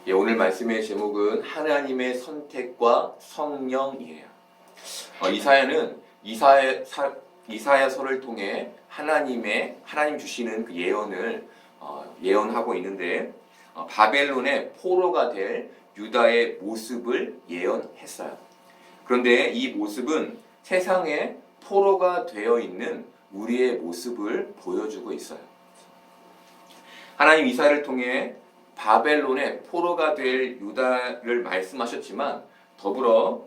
예, 오늘 말씀의 제목은 하나님의 선택과 성령이에요. 이사야는 이사야서를 통해 하나님 주시는 그 예언을 예언하고 있는데 바벨론의 포로가 될 유다의 모습을 예언했어요. 그런데 이 모습은 세상에 포로가 되어 있는 우리의 모습을 보여주고 있어요. 하나님 이사야를 통해 바벨론의 포로가 될 유다를 말씀하셨지만 더불어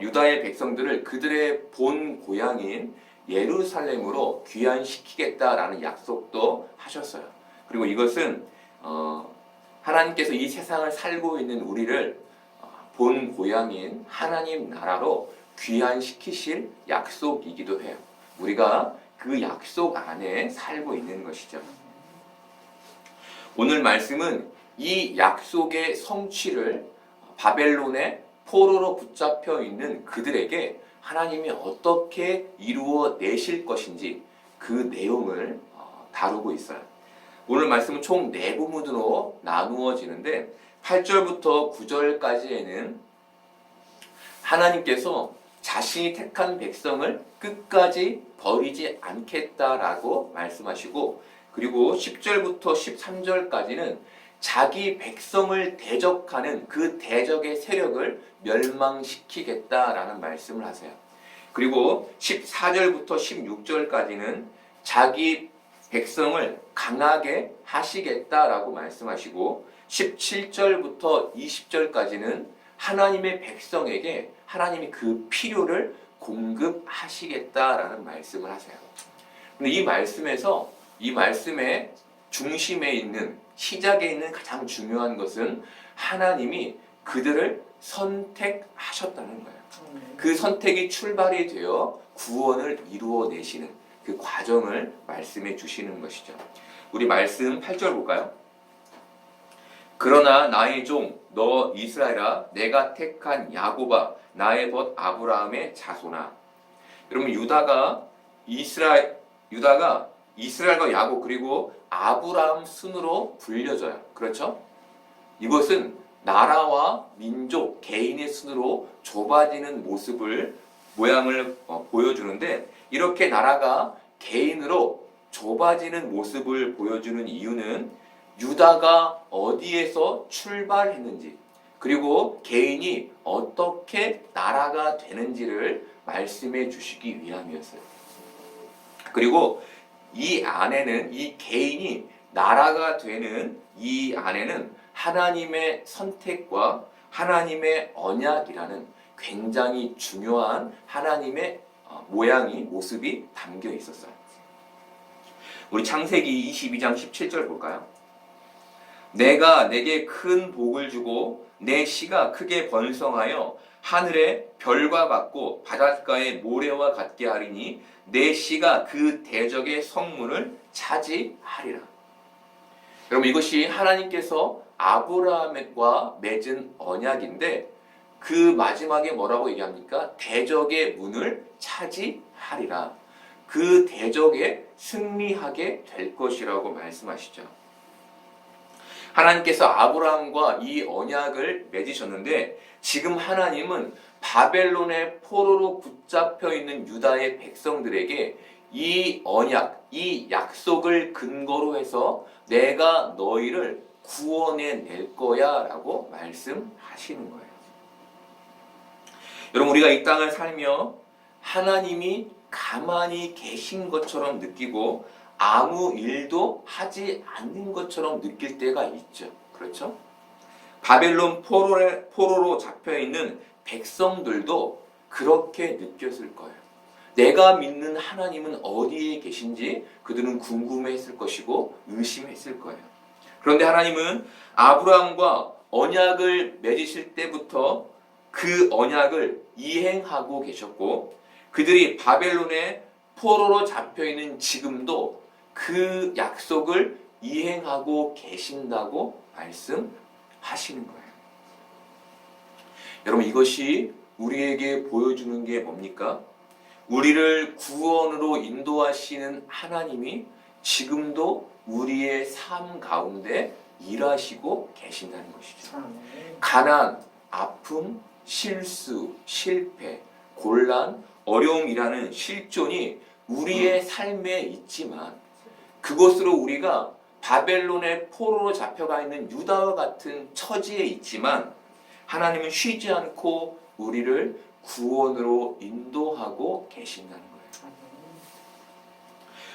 유다의 백성들을 그들의 본 고향인 예루살렘으로 귀환시키겠다라는 약속도 하셨어요. 그리고 이것은 하나님께서 이 세상을 살고 있는 우리를 본 고향인 하나님 나라로 귀환시키실 약속이기도 해요. 우리가 그 약속 안에 살고 있는 것이죠. 오늘 말씀은 이 약속의 성취를 바벨론의 포로로 붙잡혀 있는 그들에게 하나님이 어떻게 이루어 내실 것인지 그 내용을 다루고 있어요. 오늘 말씀은 총 4부문으로 나누어지는데 8절부터 9절까지에는 하나님께서 자신이 택한 백성을 끝까지 버리지 않겠다라고 말씀하시고, 그리고 10절부터 13절까지는 자기 백성을 대적하는 그 대적의 세력을 멸망시키겠다라는 말씀을 하세요. 그리고 14절부터 16절까지는 자기 백성을 강하게 하시겠다라고 말씀하시고, 17절부터 20절까지는 하나님의 백성에게 하나님이 그 필요를 공급하시겠다라는 말씀을 하세요. 근데 이 말씀의 중심에 있는, 시작에 있는 가장 중요한 것은 하나님이 그들을 선택하셨다는 거예요. 그 선택이 출발이 되어 구원을 이루어내시는 그 과정을 말씀해 주시는 것이죠. 우리 말씀 8절 볼까요? 그러나 나의 종 너 이스라엘아, 내가 택한 야곱아, 나의 벗 아브라함의 자손아. 여러분, 유다가 이스라엘과 야곱 그리고 아브라함 순으로 불려져요. 그렇죠? 이것은 나라와 민족, 개인의 순으로 좁아지는 모양을 보여주는데, 이렇게 나라가 개인으로 좁아지는 모습을 보여주는 이유는 유다가 어디에서 출발했는지, 그리고 개인이 어떻게 나라가 되는지를 말씀해 주시기 위함이었어요. 그리고 이 개인이 나라가 되는 이 안에는 하나님의 선택과 하나님의 언약이라는 굉장히 중요한 하나님의 모습이 담겨 있었어요. 우리 창세기 22장 17절 볼까요? 내가 내게 큰 복을 주고 내 씨가 크게 번성하여 하늘의 별과 같고 바닷가의 모래와 같게 하리니 내 씨가 그 대적의 성문을 차지하리라. 여러분, 이것이 하나님께서 아브라함과 맺은 언약인데, 그 마지막에 뭐라고 얘기합니까? 대적의 문을 차지하리라. 그 대적에 승리하게 될 것이라고 말씀하시죠. 하나님께서 아브라함과 이 언약을 맺으셨는데, 지금 하나님은 바벨론의 포로로 붙잡혀 있는 유다의 백성들에게 이 언약, 이 약속을 근거로 해서 내가 너희를 구원해 낼 거야 라고 말씀하시는 거예요. 여러분, 우리가 이 땅을 살며 하나님이 가만히 계신 것처럼 느끼고 아무 일도 하지 않는 것처럼 느낄 때가 있죠. 그렇죠? 바벨론 포로로 잡혀있는 백성들도 그렇게 느꼈을 거예요. 내가 믿는 하나님은 어디에 계신지 그들은 궁금해했을 것이고 의심했을 거예요. 그런데 하나님은 아브라함과 언약을 맺으실 때부터 그 언약을 이행하고 계셨고, 그들이 바벨론의 포로로 잡혀있는 지금도 그 약속을 이행하고 계신다고 말씀하시는 거예요. 여러분, 이것이 우리에게 보여주는 게 뭡니까? 우리를 구원으로 인도하시는 하나님이 지금도 우리의 삶 가운데 일하시고 계신다는 것이죠. 가난, 아픔, 실수, 실패, 곤란, 어려움이라는 실존이 우리의 삶에 있지만 그것으로 우리가 바벨론의 포로로 잡혀가 있는 유다와 같은 처지에 있지만 하나님은 쉬지 않고 우리를 구원으로 인도하고 계신다는 거예요.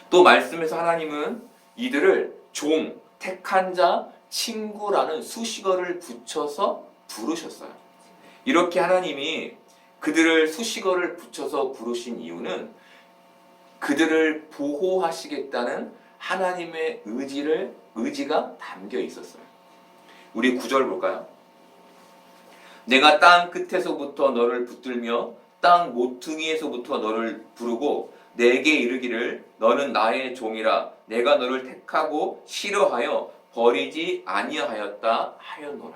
또 말씀에서 하나님은 이들을 종, 택한 자, 친구라는 수식어를 붙여서 부르셨어요. 이렇게 하나님이 그들을 수식어를 붙여서 부르신 이유는 그들을 보호하시겠다는 하나님의 의지가 담겨 있었어요. 우리 9절 볼까요? 내가 땅 끝에서부터 너를 붙들며 땅 모퉁이에서부터 너를 부르고 내게 이르기를 너는 나의 종이라 내가 너를 택하고 싫어하여 버리지 아니하였다 하였노라.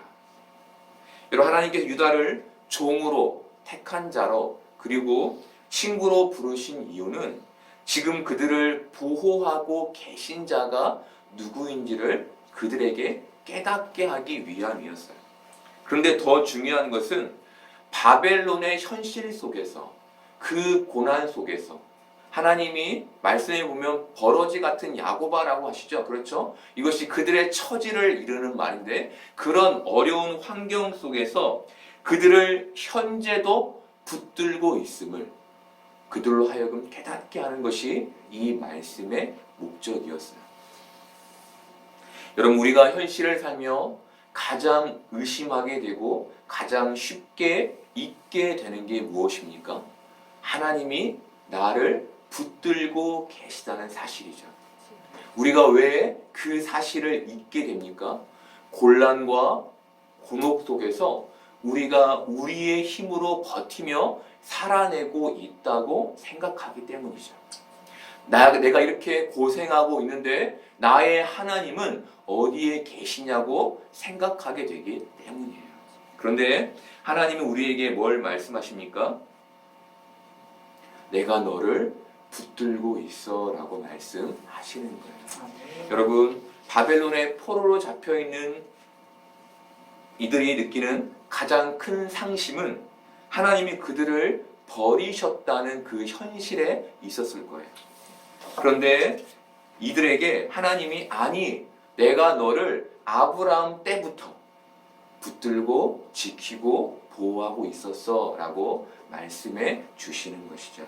여러분, 하나님께서 유다를 종으로 택한 자로 그리고 친구로 부르신 이유는 지금 그들을 보호하고 계신 자가 누구인지를 그들에게 깨닫게 하기 위함이었어요. 그런데 더 중요한 것은 바벨론의 현실 속에서 그 고난 속에서 하나님이 말씀에 보면 버러지 같은 야고바라고 하시죠. 그렇죠? 이것이 그들의 처지를 이르는 말인데 그런 어려운 환경 속에서 그들을 현재도 붙들고 있음을 그들로 하여금 깨닫게 하는 것이 이 말씀의 목적이었어요. 여러분, 우리가 현실을 살며 가장 의심하게 되고 가장 쉽게 잊게 되는 게 무엇입니까? 하나님이 나를 붙들고 계시다는 사실이죠. 우리가 왜 그 사실을 잊게 됩니까? 곤란과 곤혹 속에서 우리가 우리의 힘으로 버티며 살아내고 있다고 생각하기 때문이죠. 내가 이렇게 고생하고 있는데 나의 하나님은 어디에 계시냐고 생각하게 되기 때문이에요. 그런데 하나님은 우리에게 뭘 말씀하십니까? 내가 너를 붙들고 있어 라고 말씀하시는 거예요. 여러분, 바벨론의 포로로 잡혀있는 이들이 느끼는 가장 큰 상심은 하나님이 그들을 버리셨다는 그 현실에 있었을 거예요. 그런데 이들에게 하나님이 아니, 내가 너를 아브라함 때부터 붙들고 지키고 보호하고 있었어 라고 말씀해 주시는 것이죠.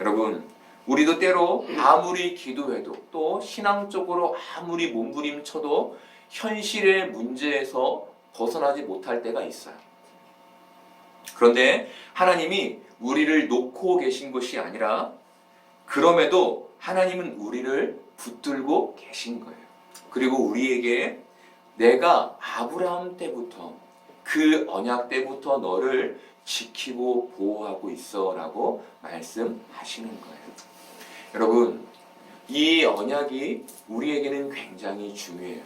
여러분, 우리도 때로 아무리 기도해도 또 신앙적으로 아무리 몸부림쳐도 현실의 문제에서 벗어나지 못할 때가 있어요. 그런데 하나님이 우리를 놓고 계신 것이 아니라 그럼에도 하나님은 우리를 붙들고 계신 거예요. 그리고 우리에게 내가 아브라함 때부터 그 언약 때부터 너를 지키고 보호하고 있어 라고 말씀하시는 거예요. 여러분, 이 언약이 우리에게는 굉장히 중요해요.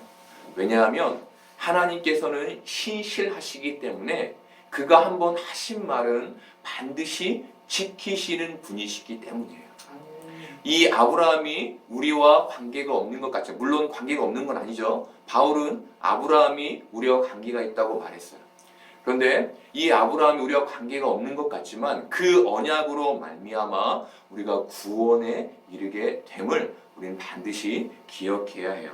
왜냐하면 하나님께서는 신실하시기 때문에 그가 한번 하신 말은 반드시 지키시는 분이시기 때문이에요. 이 아브라함이 우리와 관계가 없는 것 같죠. 물론 관계가 없는 건 아니죠. 바울은 아브라함이 우리와 관계가 있다고 말했어요. 그런데 이 아브라함이 우리와 관계가 없는 것 같지만 그 언약으로 말미암아 우리가 구원에 이르게 됨을 우리는 반드시 기억해야 해요.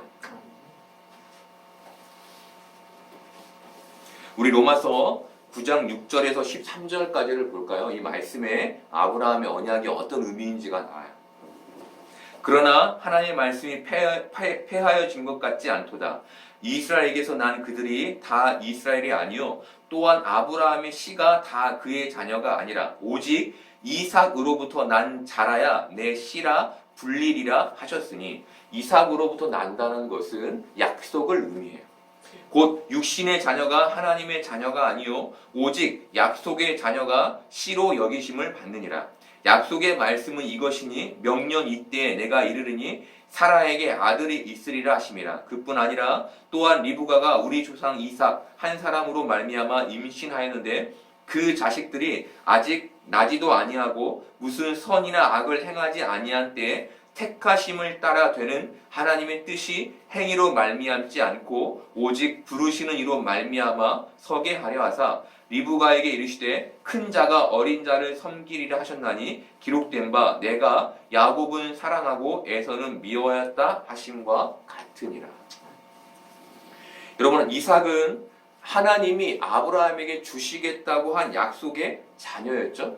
우리 로마서 9장 6절에서 13절까지를 볼까요? 이 말씀에 아브라함의 언약이 어떤 의미인지가 나와요. 그러나 하나님의 말씀이 폐하여진 것 같지 않도다. 이스라엘에게서 난 그들이 다 이스라엘이 아니요 또한 아브라함의 씨가 다 그의 자녀가 아니라 오직 이삭으로부터 난 자라야 내 씨라 불리리라 하셨으니 이삭으로부터 난다는 것은 약속을 의미해요. 곧 육신의 자녀가 하나님의 자녀가 아니요 오직 약속의 자녀가 씨로 여기심을 받느니라. 약속의 말씀은 이것이니 명년 이때에 내가 이르르니 사라에게 아들이 있으리라 하심이라. 그뿐 아니라 또한 리브가가 우리 조상 이삭 한 사람으로 말미암아 임신하였는데 그 자식들이 아직 나지도 아니하고 무슨 선이나 악을 행하지 아니한 때에 택하심을 따라 되는 하나님의 뜻이 행위로 말미암지 않고 오직 부르시는 이로 말미암아 서게 하려 하사 리브가에게 이르시되 큰 자가 어린 자를 섬기리라 하셨나니 기록된 바 내가 야곱은 사랑하고 에서는 미워하였다 하심과 같으니라. 여러분, 이삭은 하나님이 아브라함에게 주시겠다고 한 약속의 자녀였죠.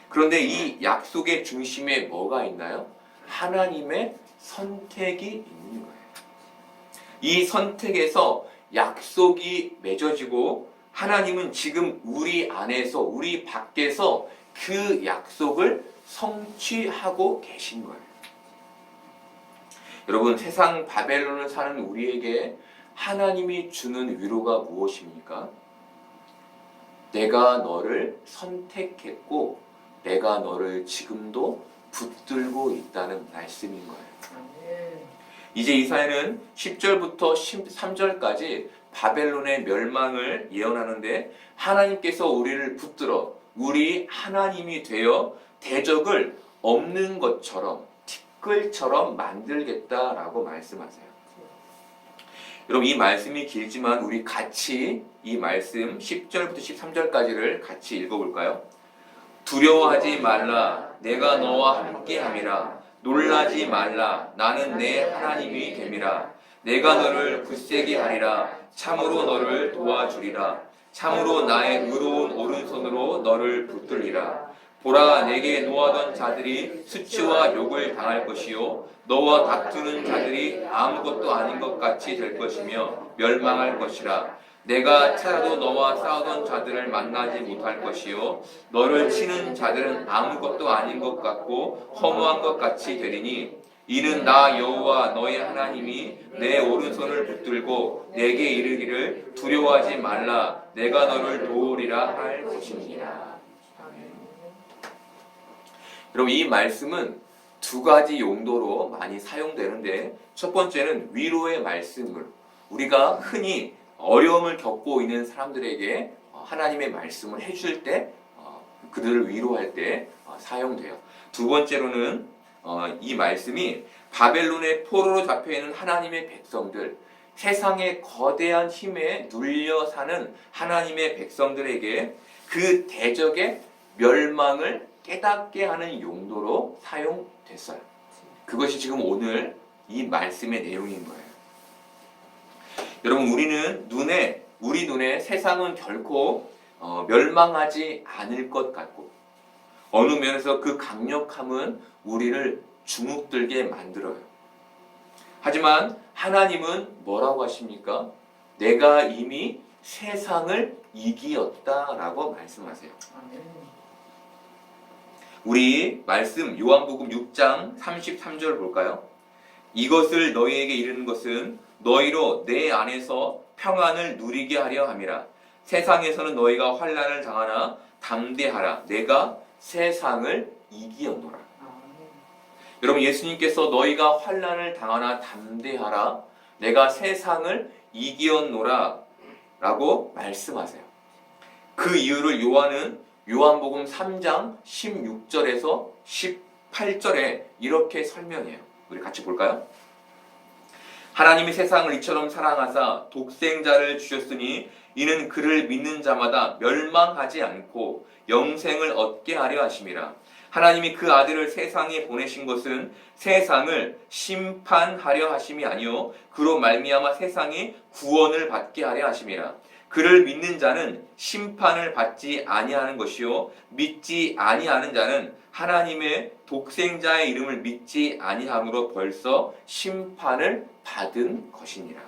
그런데 이 약속의 중심에 뭐가 있나요? 하나님의 선택이 있는 거예요. 이 선택에서 약속이 맺어지고 하나님은 지금 우리 안에서, 우리 밖에서 그 약속을 성취하고 계신 거예요. 여러분, 세상 바벨론을 사는 우리에게 하나님이 주는 위로가 무엇입니까? 내가 너를 선택했고 내가 너를 지금도 붙들고 있다는 말씀인 거예요. 이제 이사야는 10절부터 13절까지 바벨론의 멸망을 예언하는데 하나님께서 우리를 붙들어 우리 하나님이 되어 대적을 없는 것처럼 티끌처럼 만들겠다라고 말씀하세요. 여러분, 이 말씀이 길지만 우리 같이 이 말씀 10절부터 13절까지를 같이 읽어볼까요? 두려워하지 말라 내가 너와 함께함이라 놀라지 말라 나는 내 하나님이 됨이라 내가 너를 굳세게 하리라 참으로 너를 도와주리라 참으로 나의 의로운 오른손으로 너를 붙들리라 보라 내게 노하던 자들이 수치와 욕을 당할 것이요 너와 다투는 자들이 아무것도 아닌 것 같이 될 것이며 멸망할 것이라 내가 찾아도 너와 싸우던 자들을 만나지 못할 것이요 너를 치는 자들은 아무것도 아닌 것 같고 허무한 것 같이 되리니 이는 나 여호와 너의 하나님이 내 오른손을 붙들고 내게 이르기를 두려워하지 말라 내가 너를 도우리라 할 것입니다. 여러분, 이 말씀은 두 가지 용도로 많이 사용되는데 첫 번째는 위로의 말씀을 우리가 흔히 어려움을 겪고 있는 사람들에게 하나님의 말씀을 해줄 때 그들을 위로할 때 사용돼요. 두 번째로는 이 말씀이 바벨론의 포로로 잡혀있는 하나님의 백성들 세상의 거대한 힘에 눌려 사는 하나님의 백성들에게 그 대적의 멸망을 깨닫게 하는 용도로 사용됐어요. 그것이 지금 오늘 이 말씀의 내용인 거예요. 여러분, 우리 눈에 세상은 결코 멸망하지 않을 것 같고 어느 면에서 그 강력함은 우리를 주눅들게 만들어요. 하지만 하나님은 뭐라고 하십니까? 내가 이미 세상을 이기었다라고 말씀하세요. 우리 말씀 요한복음 6장 33절 볼까요? 이것을 너희에게 이르는 것은 너희로 내 안에서 평안을 누리게 하려 함이라. 세상에서는 너희가 환난을 당하나 담대하라. 내가 세상을 이기었노라. 여러분, 예수님께서 너희가 환난을 당하나 담대하라. 내가 세상을 이기었노라 라고 말씀하세요. 그 이유를 요한복음 3장 16절에서 18절에 이렇게 설명해요. 우리 같이 볼까요? 하나님이 세상을 이처럼 사랑하사 독생자를 주셨으니 이는 그를 믿는 자마다 멸망하지 않고 영생을 얻게 하려 하심이라. 하나님이 그 아들을 세상에 보내신 것은 세상을 심판하려 하심이 아니요 그로 말미암아 세상이 구원을 받게 하려 하심이라. 그를 믿는 자는 심판을 받지 아니하는 것이요 믿지 아니하는 자는 하나님의 독생자의 이름을 믿지 아니함으로 벌써 심판을 받은 것이니라.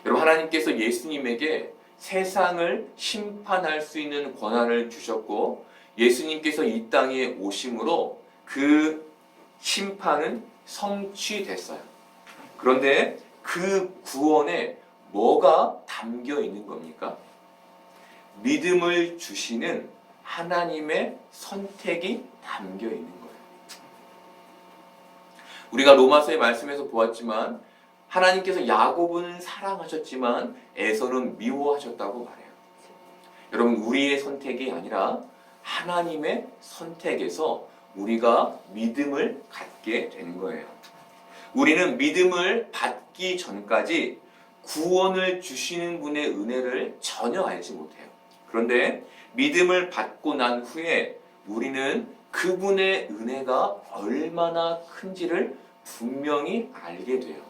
여러분, 하나님께서 예수님에게 세상을 심판할 수 있는 권한을 주셨고 예수님께서 이 땅에 오심으로 그 심판은 성취됐어요. 그런데 그 구원에 뭐가 담겨 있는 겁니까? 믿음을 주시는 하나님의 선택이 담겨 있는 거예요. 우리가 로마서의 말씀에서 보았지만 하나님께서 야곱은 사랑하셨지만 에서는 미워하셨다고 말해요. 여러분, 우리의 선택이 아니라 하나님의 선택에서 우리가 믿음을 갖게 되는 거예요. 우리는 믿음을 받기 전까지 구원을 주시는 분의 은혜를 전혀 알지 못해요. 그런데 믿음을 받고 난 후에 우리는 그분의 은혜가 얼마나 큰지를 분명히 알게 돼요.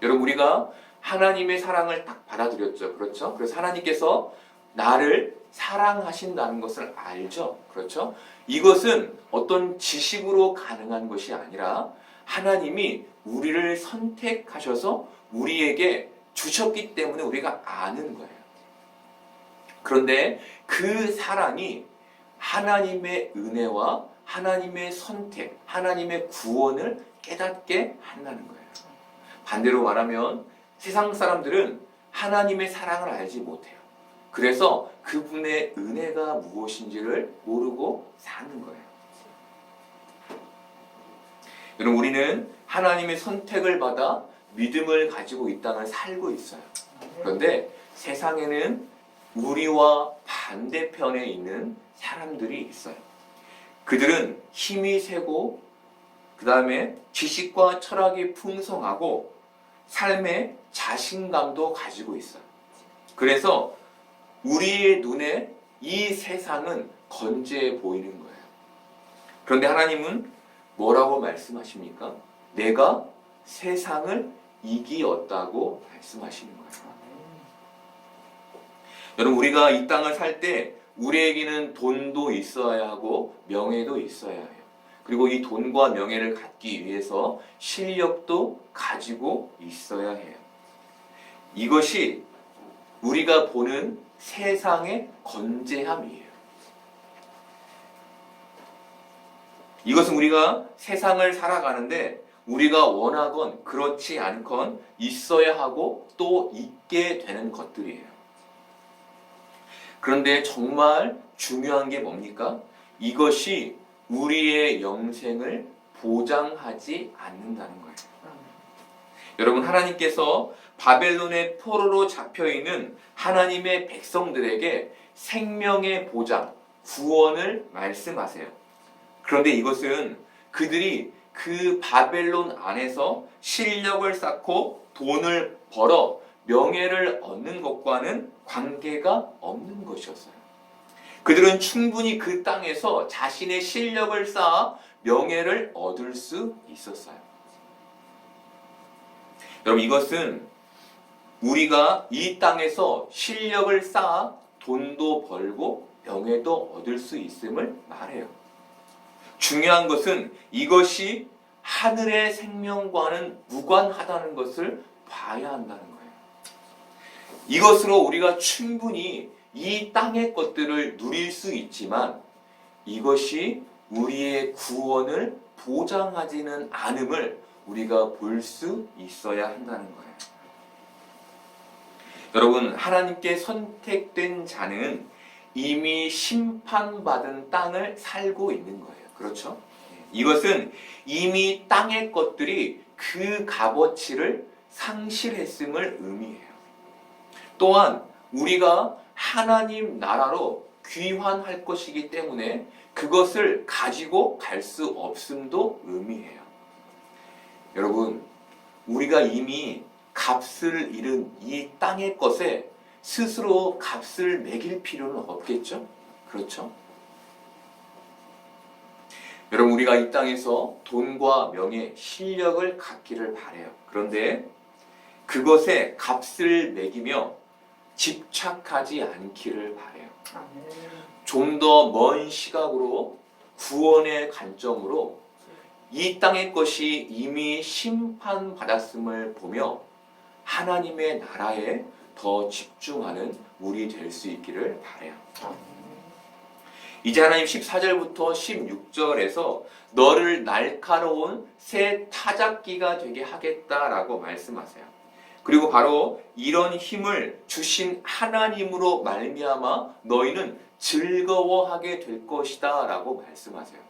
여러분, 우리가 하나님의 사랑을 딱 받아들였죠. 그렇죠? 그래서 하나님께서 나를 사랑하신다는 것을 알죠. 그렇죠? 이것은 어떤 지식으로 가능한 것이 아니라 하나님이 우리를 선택하셔서 우리에게 주셨기 때문에 우리가 아는 거예요. 그런데 그 사랑이 하나님의 은혜와 하나님의 선택, 하나님의 구원을 깨닫게 한다는 거예요. 반대로 말하면 세상 사람들은 하나님의 사랑을 알지 못해요. 그래서 그분의 은혜가 무엇인지를 모르고 사는 거예요. 여러분, 우리는 하나님의 선택을 받아 믿음을 가지고 이 땅을 살고 있어요. 그런데 세상에는 우리와 반대편에 있는 사람들이 있어요. 그들은 힘이 세고 그 다음에 지식과 철학이 풍성하고 삶에 자신감도 가지고 있어요. 그래서 우리의 눈에 이 세상은 건재해 보이는 거예요. 그런데 하나님은 뭐라고 말씀하십니까? 내가 세상을 이기었다고 말씀하시는 거예요. 여러분, 우리가 이 땅을 살 때 우리에게는 돈도 있어야 하고 명예도 있어야 해요. 그리고 이 돈과 명예를 갖기 위해서 실력도 가지고 있어야 해요. 이것이 우리가 보는 세상의 건재함이에요. 이것은 우리가 세상을 살아가는데 우리가 원하건 그렇지 않건 있어야 하고 또 있게 되는 것들이에요. 그런데 정말 중요한 게 뭡니까? 이것이 우리의 영생을 보장하지 않는다는 거예요. 여러분, 하나님께서 바벨론의 포로로 잡혀있는 하나님의 백성들에게 생명의 보장, 구원을 말씀하세요. 그런데 이것은 그들이 그 바벨론 안에서 실력을 쌓고 돈을 벌어 명예를 얻는 것과는 관계가 없는 것이었어요. 그들은 충분히 그 땅에서 자신의 실력을 쌓아 명예를 얻을 수 있었어요. 여러분, 이것은 우리가 이 땅에서 실력을 쌓아 돈도 벌고 명예도 얻을 수 있음을 말해요. 중요한 것은 이것이 하늘의 생명과는 무관하다는 것을 봐야 한다는 거예요. 이것으로 우리가 충분히 이 땅의 것들을 누릴 수 있지만 이것이 우리의 구원을 보장하지는 않음을 우리가 볼 수 있어야 한다는 거예요. 여러분, 하나님께 선택된 자는 이미 심판받은 땅을 살고 있는 거예요. 그렇죠? 이것은 이미 땅의 것들이 그 값어치를 상실했음을 의미해요. 또한 우리가 하나님 나라로 귀환할 것이기 때문에 그것을 가지고 갈 수 없음도 의미해요. 여러분, 우리가 이미 값을 잃은 이 땅의 것에 스스로 값을 매길 필요는 없겠죠? 그렇죠? 여러분, 우리가 이 땅에서 돈과 명예, 실력을 갖기를 바라요. 그런데 그것에 값을 매기며 집착하지 않기를 바라요. 좀 더 먼 시각으로 구원의 관점으로 이 땅의 것이 이미 심판받았음을 보며 하나님의 나라에 더 집중하는 우리 될 수 있기를 바라요. 이제 하나님 14절부터 16절에서 너를 날카로운 새 타작기가 되게 하겠다라고 말씀하세요. 그리고 바로 이런 힘을 주신 하나님으로 말미암아 너희는 즐거워하게 될 것이다 라고 말씀하세요.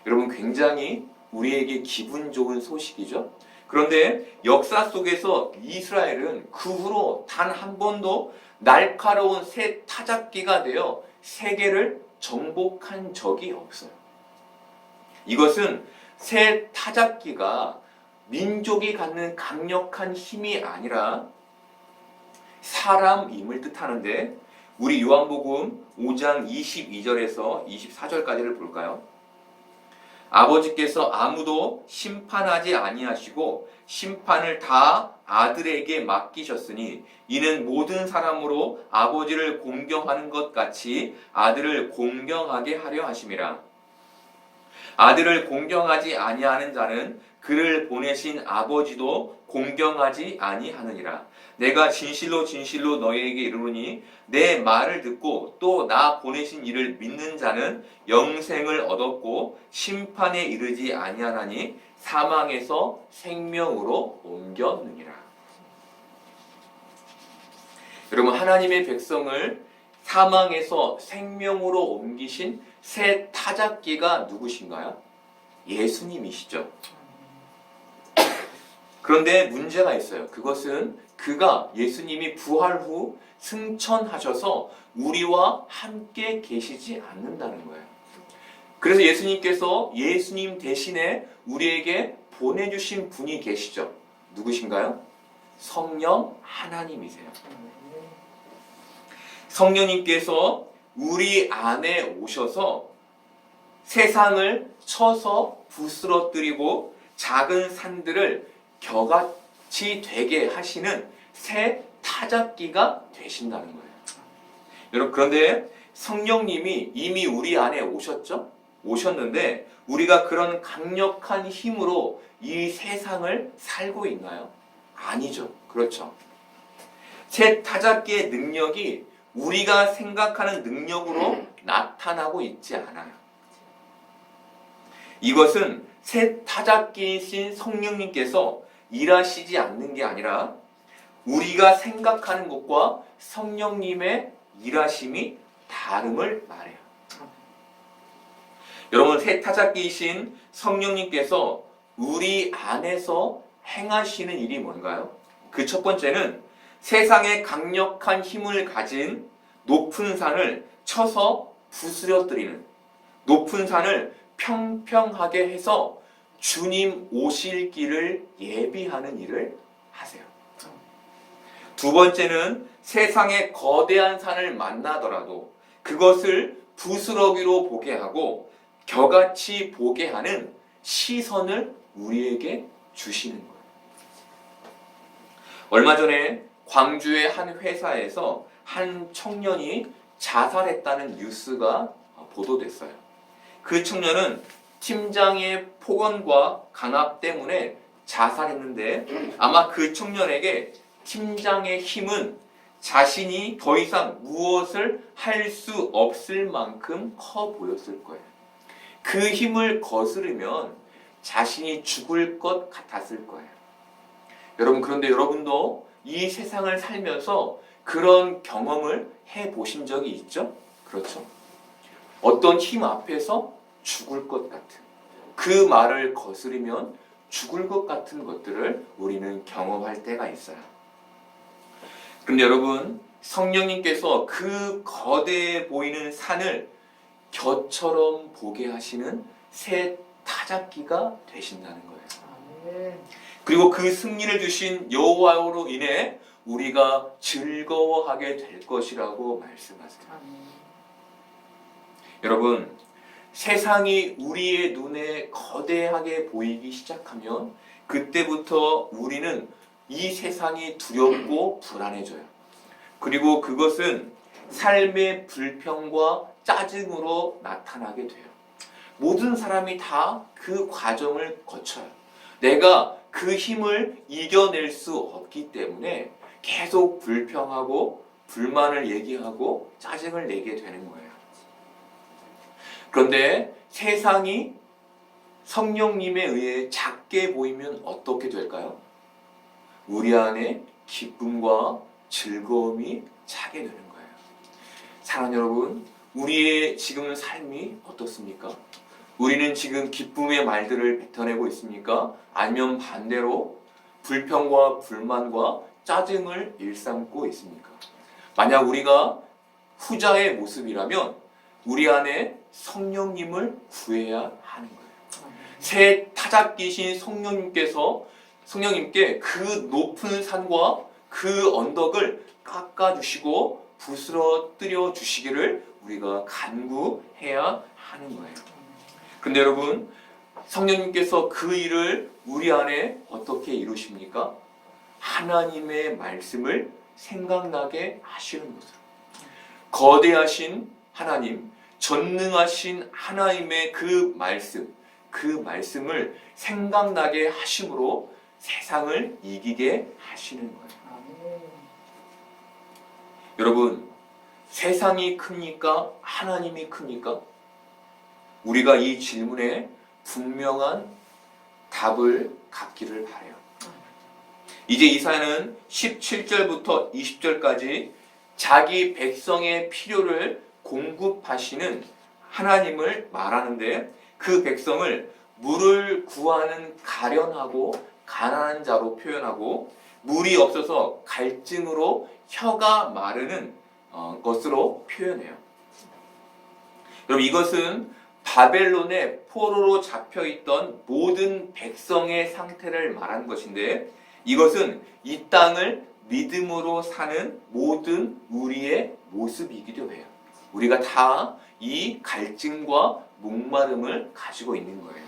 여러분, 굉장히 우리에게 기분 좋은 소식이죠. 그런데 역사 속에서 이스라엘은 그 후로 단 한 번도 날카로운 새 타작기가 되어 세계를 정복한 적이 없어요. 이것은 새 타작기가 민족이 갖는 강력한 힘이 아니라 사람임을 뜻하는데, 우리 요한복음 5장 22절에서 24절까지를 볼까요? 아버지께서 아무도 심판하지 아니하시고 심판을 다 아들에게 맡기셨으니 이는 모든 사람으로 아버지를 공경하는 것 같이 아들을 공경하게 하려 하심이라. 아들을 공경하지 아니하는 자는 그를 보내신 아버지도 공경하지 아니하느니라. 내가 진실로 진실로 너희에게 이르노니 내 말을 듣고 또 나 보내신 이를 믿는 자는 영생을 얻었고 심판에 이르지 아니하나니 사망에서 생명으로 옮겼느니라. 여러분, 하나님의 백성을 사망에서 생명으로 옮기신 새 타작기가 누구신가요? 예수님이시죠. 그런데 문제가 있어요. 그것은 그가, 예수님이 부활 후 승천하셔서 우리와 함께 계시지 않는다는 거예요. 그래서 예수님께서 예수님 대신에 우리에게 보내주신 분이 계시죠. 누구신가요? 성령 하나님이세요. 성령님께서 우리 안에 오셔서 세상을 쳐서 부스러뜨리고 작은 산들을 겨같이 되게 하시는 새 타작기가 되신다는 거예요. 여러분, 그런데 성령님이 이미 우리 안에 오셨죠? 오셨는데 우리가 그런 강력한 힘으로 이 세상을 살고 있나요? 아니죠. 그렇죠. 새 타작기의 능력이 우리가 생각하는 능력으로 나타나고 있지 않아요. 이것은 새 타작기이신 성령님께서 일하시지 않는 게 아니라 우리가 생각하는 것과 성령님의 일하심이 다름을 말해요. 여러분, 새 타작기이신 성령님께서 우리 안에서 행하시는 일이 뭔가요? 그 첫 번째는 세상에 강력한 힘을 가진 높은 산을 쳐서 부스러뜨리는, 높은 산을 평평하게 해서 주님 오실 길을 예비하는 일을 하세요. 두 번째는 세상의 거대한 산을 만나더라도 그것을 부스러기로 보게 하고 겨같이 보게 하는 시선을 우리에게 주시는 거예요. 얼마 전에 광주의 한 회사에서 한 청년이 자살했다는 뉴스가 보도됐어요. 그 청년은 팀장의 폭언과 강압 때문에 자살했는데 아마 그 청년에게 팀장의 힘은 자신이 더 이상 무엇을 할 수 없을 만큼 커 보였을 거예요. 그 힘을 거스르면 자신이 죽을 것 같았을 거예요. 여러분, 그런데 여러분도 이 세상을 살면서 그런 경험을 해보신 적이 있죠? 그렇죠. 어떤 힘 앞에서 죽을 것 같은, 그 말을 거스르면 죽을 것 같은 것들을 우리는 경험할 때가 있어요. 그런데 여러분, 성령님께서 그 거대해 보이는 산을 겨처럼 보게 하시는 새 타작기가 되신다는 거예요. 그리고 그 승리를 주신 여호와로 인해 우리가 즐거워하게 될 것이라고 말씀하세요. 여러분, 세상이 우리의 눈에 거대하게 보이기 시작하면 그때부터 우리는 이 세상이 두렵고 불안해져요. 그리고 그것은 삶의 불평과 짜증으로 나타나게 돼요. 모든 사람이 다 그 과정을 거쳐요. 내가 그 힘을 이겨낼 수 없기 때문에 계속 불평하고 불만을 얘기하고 짜증을 내게 되는 거예요. 그런데 세상이 성령님에 의해 작게 보이면 어떻게 될까요? 우리 안에 기쁨과 즐거움이 차게 되는 거예요. 사랑하는 여러분, 우리의 지금 삶이 어떻습니까? 우리는 지금 기쁨의 말들을 뱉어내고 있습니까? 아니면 반대로 불평과 불만과 짜증을 일삼고 있습니까? 만약 우리가 후자의 모습이라면 우리 안에 성령님을 구해야 하는 거예요. 새 타작이신 성령님께 그 높은 산과 그 언덕을 깎아주시고 부스러뜨려 주시기를 우리가 간구해야 하는 거예요. 근데 여러분, 성령님께서 그 일을 우리 안에 어떻게 이루십니까? 하나님의 말씀을 생각나게 하시는 것으로. 거대하신 하나님, 전능하신 하나님의 그 말씀을 생각나게 하심으로 세상을 이기게 하시는 거예요. 여러분, 세상이 큽니까? 하나님이 큽니까? 우리가 이 질문에 분명한 답을 갖기를 바라요. 이제 이사야는 17절부터 20절까지 자기 백성의 필요를 공급하시는 하나님을 말하는데, 그 백성을 물을 구하는 가련하고 가난한 자로 표현하고, 물이 없어서 갈증으로 혀가 마르는 것으로 표현해요. 여러분, 이것은 바벨론의 포로로 잡혀있던 모든 백성의 상태를 말하는 것인데, 이것은 이 땅을 믿음으로 사는 모든 우리의 모습이기도 해요. 우리가 다 이 갈증과 목마름을 가지고 있는 거예요.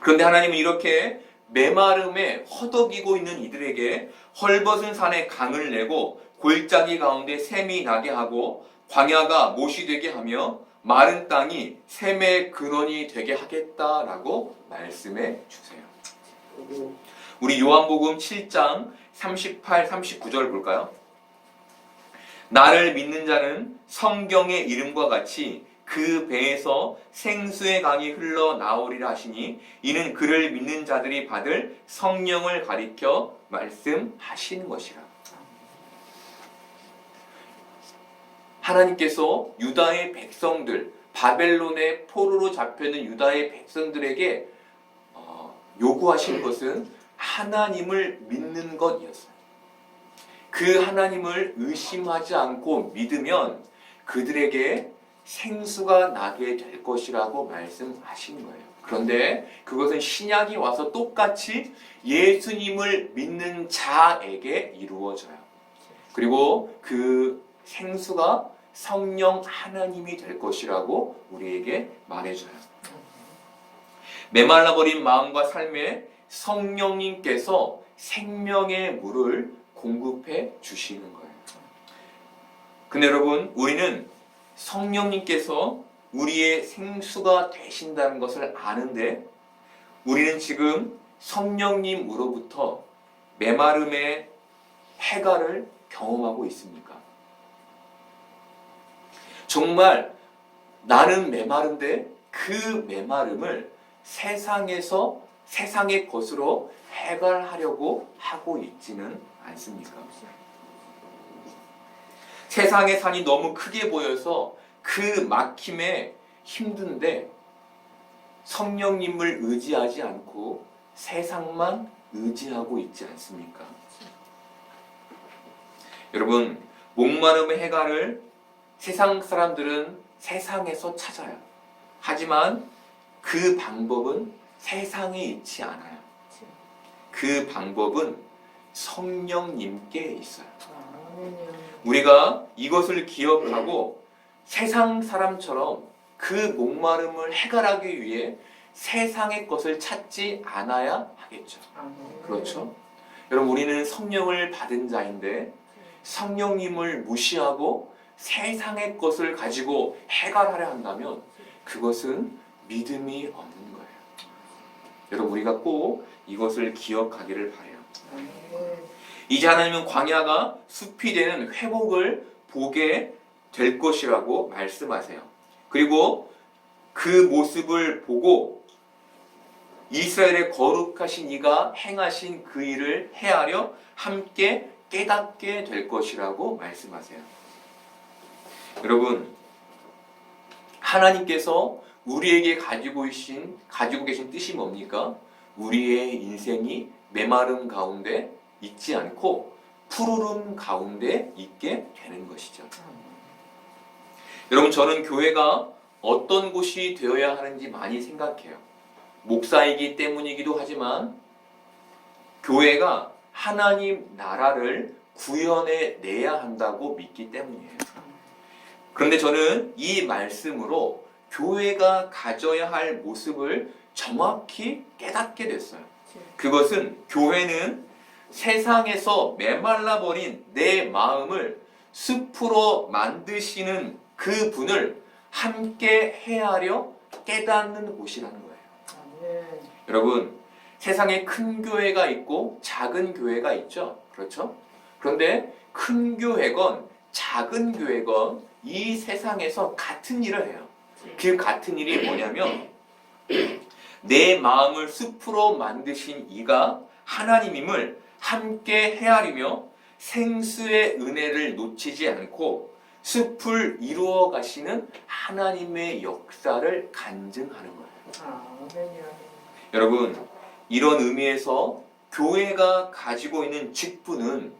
그런데 하나님은 이렇게 메마름에 허덕이고 있는 이들에게 헐벗은 산에 강을 내고 골짜기 가운데 샘이 나게 하고 광야가 못이 되게 하며 마른 땅이 샘의 근원이 되게 하겠다라고 말씀해 주세요. 우리 요한복음 7장 38, 39절 볼까요? 나를 믿는 자는 성경의 이름과 같이 그 배에서 생수의 강이 흘러나오리라 하시니, 이는 그를 믿는 자들이 받을 성령을 가리켜 말씀하시는 것이라. 하나님께서 유다의 백성들, 바벨론의 포로로 잡혀있는 유다의 백성들에게 요구하시는 것은 하나님을 믿는 것이었어요. 그 하나님을 의심하지 않고 믿으면 그들에게 생수가 나게 될 것이라고 말씀하신 거예요. 그런데 그것은 신약이 와서 똑같이 예수님을 믿는 자에게 이루어져요. 그리고 그 생수가 성령 하나님이 될 것이라고 우리에게 말해줘요. 메말라버린 마음과 삶에 성령님께서 생명의 물을 공급해 주시는 거예요. 근데 여러분, 우리는 성령님께서 우리의 생수가 되신다는 것을 아는데, 우리는 지금 성령님으로부터 메마름의 해갈을 경험하고 있습니까? 정말 나는 메마른데 그 메마름을 세상의 것으로 해갈하려고 하고 있지는 않습니까? 세상의 산이 너무 크게 보여서 그 막힘에 힘든데 성령님을 의지하지 않고 세상만 의지하고 있지 않습니까? 여러분, 목마름의 해갈을 세상 사람들은 세상에서 찾아요. 하지만 그 방법은 세상에 있지 않아요. 그 방법은 성령님께 있어요. 우리가 이것을 기억하고 세상 사람처럼 그 목마름을 해결하기 위해 세상의 것을 찾지 않아야 하겠죠. 그렇죠? 여러분, 우리는 성령을 받은 자인데 성령님을 무시하고 세상의 것을 가지고 해결하려 한다면 그것은 믿음이 없는 거예요. 여러분, 우리가 꼭 이것을 기억하기를 바라요. 이제 하나님은 광야가 숲이 되는 회복을 보게 될 것이라고 말씀하세요. 그리고 그 모습을 보고 이스라엘의 거룩하신 이가 행하신 그 일을 헤아려 함께 깨닫게 될 것이라고 말씀하세요. 여러분, 하나님께서 우리에게 가지고 계신 뜻이 뭡니까? 우리의 인생이 메마름 가운데 있지 않고 푸르름 가운데 있게 되는 것이죠. 여러분, 저는 교회가 어떤 곳이 되어야 하는지 많이 생각해요. 목사이기 때문이기도 하지만 교회가 하나님 나라를 구현해 내야 한다고 믿기 때문이에요. 그런데 저는 이 말씀으로 교회가 가져야 할 모습을 정확히 깨닫게 됐어요. 그것은 교회는 세상에서 메말라 버린 내 마음을 숲으로 만드시는 그 분을 함께 헤아려 깨닫는 곳이라는 거예요. 여러분, 세상에 큰 교회가 있고 작은 교회가 있죠. 그렇죠? 그런데 큰 교회건 작은 교회건 이 세상에서 같은 일을 해요. 그 같은 일이 뭐냐면 내 마음을 숲으로 만드신 이가 하나님임을 함께 헤아리며 생수의 은혜를 놓치지 않고 숲을 이루어 가시는 하나님의 역사를 간증하는 거예요. 여러분, 이런 의미에서 교회가 가지고 있는 직분은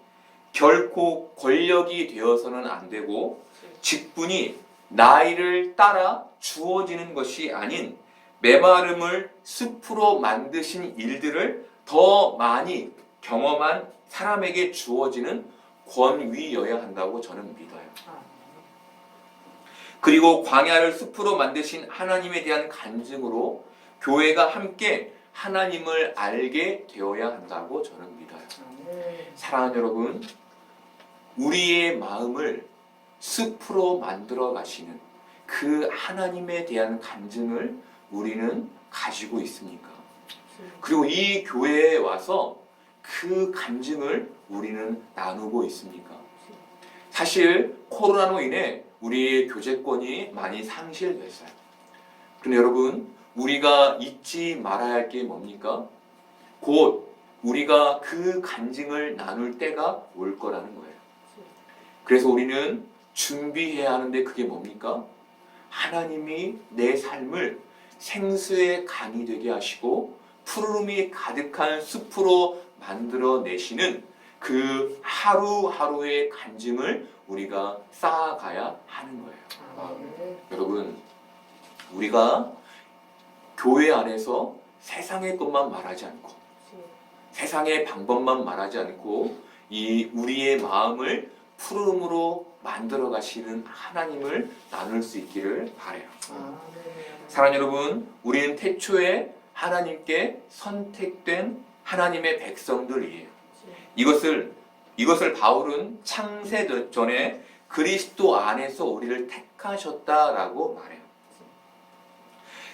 결코 권력이 되어서는 안 되고 직분이 나이를 따라 주어지는 것이 아닌 메마름을 숲으로 만드신 일들을 더 많이 경험한 사람에게 주어지는 권위여야 한다고 저는 믿어요. 그리고 광야를 숲으로 만드신 하나님에 대한 간증으로 교회가 함께 하나님을 알게 되어야 한다고 저는 믿어요. 사랑하는 여러분, 우리의 마음을 숲으로 만들어 가시는 그 하나님에 대한 간증을 우리는 가지고 있습니까? 그리고 이 교회에 와서 그 간증을 우리는 나누고 있습니까? 사실 코로나로 인해 우리의 교제권이 많이 상실됐어요. 그런데 여러분, 우리가 잊지 말아야 할 게 뭡니까? 곧 우리가 그 간증을 나눌 때가 올 거라는 거예요. 그래서 우리는 준비해야 하는데 그게 뭡니까? 하나님이 내 삶을 생수의 강이 되게 하시고 푸르름이 가득한 숲으로 만들어내시는 그 하루하루의 간증을 우리가 쌓아가야 하는 거예요. 여러분, 우리가 교회 안에서 세상의 것만 말하지 않고 세상의 방법만 말하지 않고 이 우리의 마음을 푸르름으로 만들어 가시는 하나님을 나눌 수 있기를 바라요. 사랑하는 여러분, 우리는 태초에 하나님께 선택된 하나님의 백성들이에요. 이것을 바울은 창세 전에 그리스도 안에서 우리를 택하셨다라고 말해요.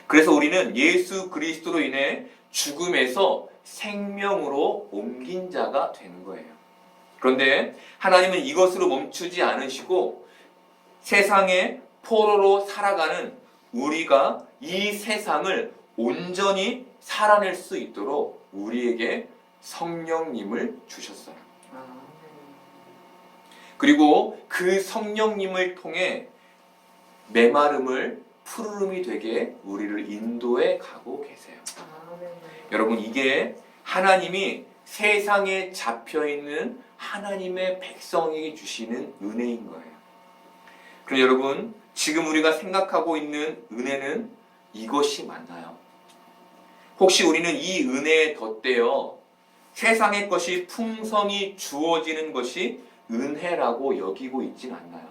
그래서 우리는 예수 그리스도로 인해 죽음에서 생명으로 옮긴 자가 되는 거예요. 그런데 하나님은 이것으로 멈추지 않으시고 세상의 포로로 살아가는 우리가 이 세상을 온전히 살아낼 수 있도록 우리에게 성령님을 주셨어요. 그리고 그 성령님을 통해 메마름을 푸르름이 되게 우리를 인도해 가고 계세요. 여러분, 이게 하나님이 세상에 잡혀있는 하나님의 백성에게 주시는 은혜인 거예요. 그럼 여러분, 지금 우리가 생각하고 있는 은혜는 이것이 맞나요? 혹시 우리는 이 은혜에 덧대어 세상의 것이 풍성히 주어지는 것이 은혜라고 여기고 있진 않나요?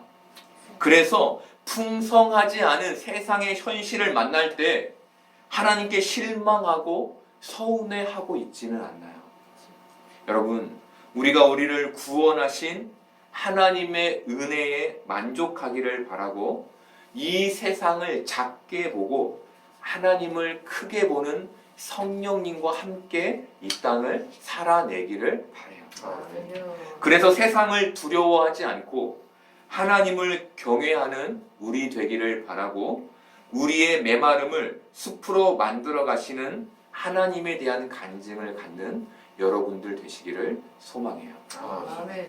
그래서 풍성하지 않은 세상의 현실을 만날 때 하나님께 실망하고 서운해하고 있지는 않나요? 여러분, 우리가 우리를 구원하신 하나님의 은혜에 만족하기를 바라고 이 세상을 작게 보고 하나님을 크게 보는 성령님과 함께 이 땅을 살아내기를 바라요. 그래서 세상을 두려워하지 않고 하나님을 경외하는 우리 되기를 바라고 우리의 메마름을 숲으로 만들어 가시는 하나님에 대한 간증을 갖는 여러분들 되시기를 소망해요. 아멘.